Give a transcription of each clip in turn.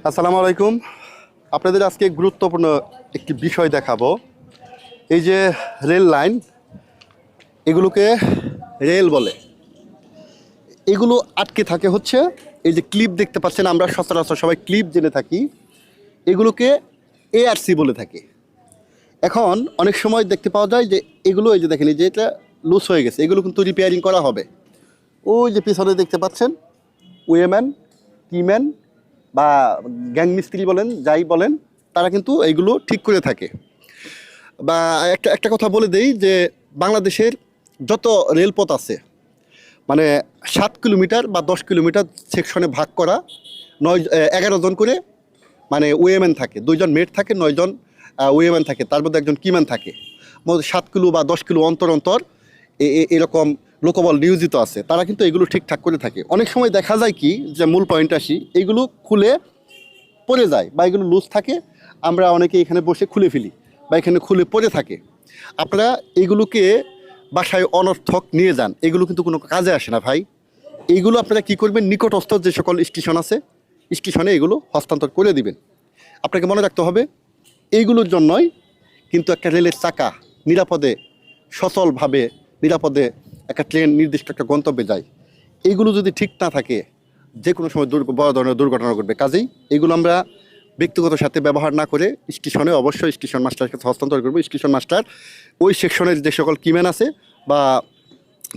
আসসালামু আলাইকুম। আপনাদের আজকে গুরুত্বপূর্ণ একটি বিষয় দেখাবো। এই যে রেল লাইন, এগুলোকে রেল বলে। এগুলো আটকে থাকে হচ্ছে এই যে ক্লিপ দেখতে পাচ্ছেন, আমরা সচরাচর সবাই ক্লিপ জেনে থাকি, এগুলোকে এআরসি বলে থাকে। এখন অনেক সময় দেখতে পাওয়া যায় যে এগুলো, এই যে দেখেন, এই যে এটা লুজ হয়ে গেছে, এগুলো কিন্তু রিপেয়ারিং করা হবে। ওই যে পিছনে দেখতে পাচ্ছেন ওয়েম্যান, কিম্যান বা গ্যাং মিস্ত্রি বলেন, যাই বলেন, তারা কিন্তু এইগুলো ঠিক করে থাকে। বা একটা একটা কথা বলে দেই যে বাংলাদেশের যত রেলপথ আছে, মানে 7 কিলোমিটার বা 10 কিলোমিটার সেকশনে ভাগ করা, 11 জন করে মানে ওয়েম্যান থাকে, 2জন মেট থাকে, 9জন ওয়েম্যান থাকে, তার মধ্যে একজন কিম্যান থাকে। 7 কিলো বা 10 কিলো অন্তর অন্তর এরকম লোকবল নিয়োজিত আছে, তারা কিন্তু এগুলো ঠিকঠাক করে থাকে। অনেক সময় দেখা যায় কি, যে মূল পয়েন্ট আসি, এইগুলো খুলে পড়ে যায় বা এগুলো লুজ থাকে, আমরা অনেকে এখানে বসে খুলে ফেলি বা এখানে খুলে পড়ে থাকে। আপনারা এইগুলোকে বাসায় অনর্থক নিয়ে যান, এগুলো কিন্তু কোনো কাজে আসে না ভাই। এইগুলো আপনারা কি করবেন, নিকটস্থ যে সকল স্টেশন আছে, স্টেশনে এগুলো হস্তান্তর করে দিবেন। আপনাকে মনে রাখতে হবে, এইগুলোর জন্যই কিন্তু একটা রেলের চাকা নিরাপদে, সচলভাবে, নিরাপদে একটা ট্রেন নির্দিষ্ট একটা গন্তব্যে যায়। এইগুলো যদি ঠিক না থাকে, যে কোনো সময় বড় ধরনের দুর্ঘটনা ঘটবে। কাজেই এগুলো আমরা ব্যক্তিগত সাথে ব্যবহার না করে স্টেশনে অবশ্যই স্টেশন মাস্টারের কাছে হস্তান্তর করবো। স্টেশন মাস্টার ওই সেকশনের যে সকল কিম্যান আছে বা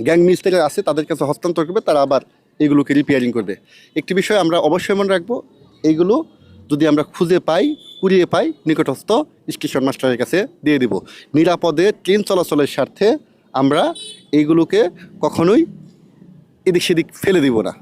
গ্যাং মিস্ত্রি আছে তাদের কাছে হস্তান্তর করবে, তারা আবার এগুলোকে রিপেয়ারিং করবে। একটি বিষয় আমরা অবশ্যই মনে রাখবো, এইগুলো যদি আমরা খুঁজে পাই, কুড়িয়ে পাই, নিকটস্থ স্টেশন মাস্টারের কাছে দিয়ে দিব। নিরাপদে ট্রেন চলাচলের স্বার্থে আমরা এইগুলোকে কখনোই এদিক সেদিক ফেলে দিব না।